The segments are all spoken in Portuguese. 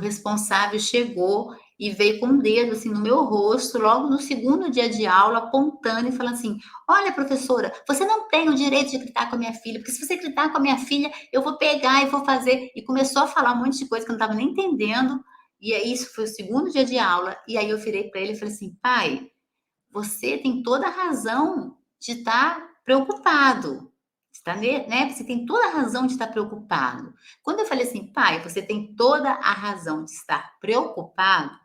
responsável chegou e veio com um dedo assim no meu rosto, logo no segundo dia de aula, apontando e falando assim: "Olha, professora, você não tem o direito de gritar com a minha filha, porque se você gritar com a minha filha, eu vou pegar e vou fazer". E começou a falar um monte de coisa que eu não estava nem entendendo. E aí, isso foi o segundo dia de aula. E aí, eu virei para ele e falei assim: pai, você tem toda a razão de estar preocupado. Está, né? Você tem toda a razão de estar preocupado. Quando eu falei assim, pai, você tem toda a razão de estar preocupado,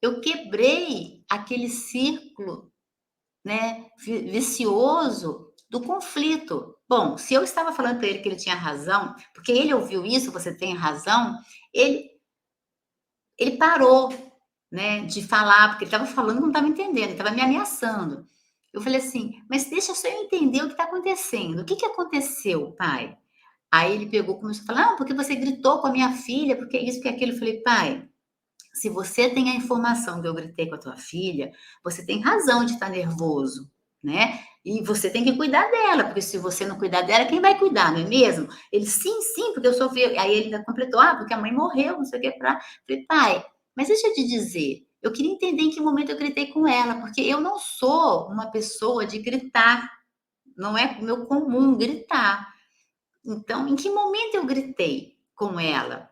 eu quebrei aquele círculo, né, vicioso do conflito. Bom, se eu estava falando para ele que ele tinha razão, porque ele ouviu isso, você tem razão, ele, ele parou, né, de falar, porque ele estava falando que não estava entendendo, ele estava me ameaçando. Eu falei assim, mas deixa só eu entender o que está acontecendo. O que, que aconteceu, pai? Aí ele pegou, começou a falar, não, porque você gritou com a minha filha, porque isso, porque aquilo. Eu falei, pai, se você tem a informação que eu gritei com a tua filha, você tem razão de estar nervoso, né? E você tem que cuidar dela, porque se você não cuidar dela, quem vai cuidar, não é mesmo? Ele, sim, sim, porque eu sofri. Aí ele ainda completou, porque a mãe morreu, não sei o que. Falei, pai, mas deixa eu te dizer, eu queria entender em que momento eu gritei com ela, porque eu não sou uma pessoa de gritar, não é o meu comum gritar. Então, em que momento eu gritei com ela,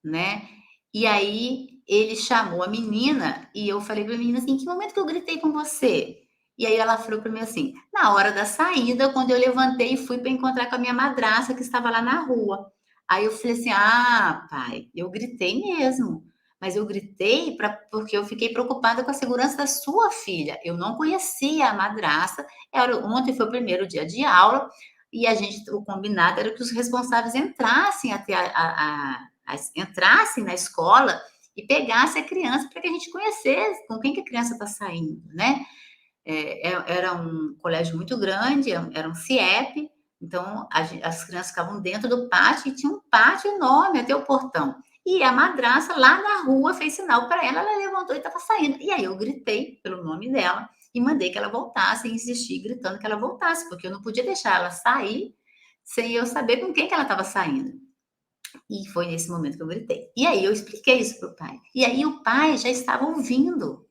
né? E aí ele chamou a menina e eu falei para a menina assim: "Em que momento que eu gritei com você?" E aí ela falou para mim assim: "Na hora da saída, quando eu levantei e fui para encontrar com a minha madrasta que estava lá na rua." Aí eu falei assim: "Ah, pai, eu gritei mesmo. Mas eu gritei porque eu fiquei preocupada com a segurança da sua filha. Eu não conhecia a madrasta. Ontem foi o primeiro dia de aula e o combinado era que os responsáveis entrassem até entrassem na escola e pegassem a criança para que a gente conhecesse com quem que a criança está saindo, né? Era um colégio muito grande, era um CIEP, então as crianças ficavam dentro do pátio e tinha um pátio enorme até o portão. E a madraça lá na rua fez sinal para ela, ela levantou e estava saindo. E aí eu gritei pelo nome dela e mandei que ela voltasse e insisti gritando que ela voltasse, porque eu não podia deixar ela sair sem eu saber com quem que ela estava saindo. E foi nesse momento que eu gritei. E aí eu expliquei isso para o pai. E aí o pai já estava ouvindo,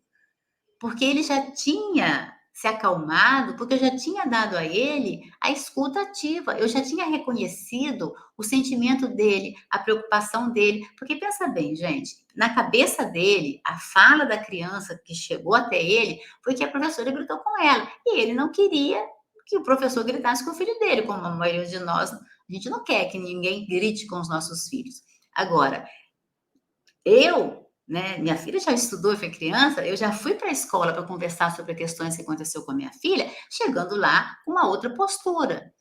porque ele já tinha se acalmado, porque eu já tinha dado a ele a escuta ativa, eu já tinha reconhecido o sentimento dele, a preocupação dele, porque pensa bem, gente, na cabeça dele, a fala da criança que chegou até ele foi que a professora gritou com ela, e ele não queria que o professor gritasse com o filho dele, como a maioria de nós, a gente não quer que ninguém grite com os nossos filhos. Agora, né, minha filha já estudou, foi criança, eu já fui para a escola para conversar sobre questões que aconteceu com a minha filha, chegando lá com uma outra postura.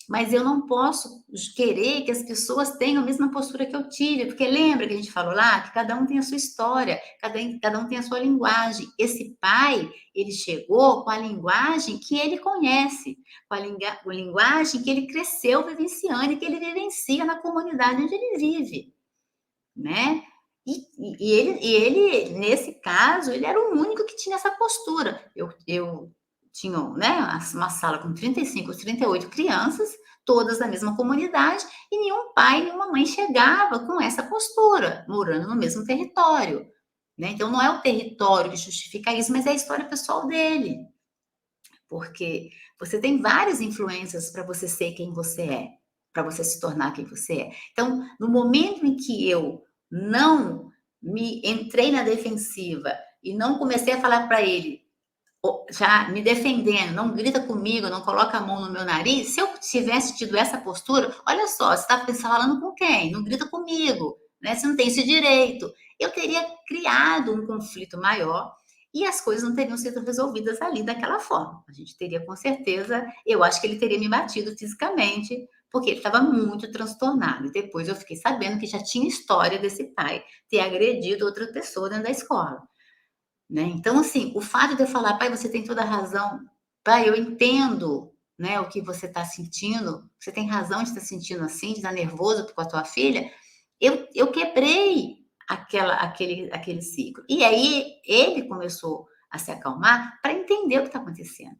Mas eu não posso querer que as pessoas tenham a mesma postura que eu tive, porque lembra que a gente falou lá que cada um tem a sua história, cada um tem a sua linguagem. Esse pai, ele chegou com a linguagem que ele conhece, com a linguagem que ele cresceu vivenciando e que ele vivencia na comunidade onde ele vive, né? E ele, nesse caso, ele era o único que tinha essa postura. Eu tinha, né, uma sala com 35, 38 crianças, todas da mesma comunidade, e nenhum pai, nenhuma mãe chegava com essa postura, morando no mesmo território, né? Então, não é o território que justifica isso, mas é a história pessoal dele. Porque você tem várias influências para você ser quem você é, para você se tornar quem você é. Então, no momento em que eu não me entrei na defensiva e não comecei a falar para ele, já me defendendo, não grita comigo, não coloca a mão no meu nariz, se eu tivesse tido essa postura, olha só, você está falando com quem? Não grita comigo, né? Você não tem esse direito. Eu teria criado um conflito maior e as coisas não teriam sido resolvidas ali daquela forma. A gente teria, com certeza, eu acho que ele teria me batido fisicamente, porque ele estava muito transtornado. E depois eu fiquei sabendo que já tinha história desse pai ter agredido outra pessoa dentro da escola, né? Então, assim, o fato de eu falar, pai, você tem toda a razão, pai, eu entendo, né, o que você está sentindo, você tem razão de estar sentindo assim, de estar nervoso com a tua filha, eu quebrei aquele ciclo. E aí ele começou a se acalmar para entender o que está acontecendo.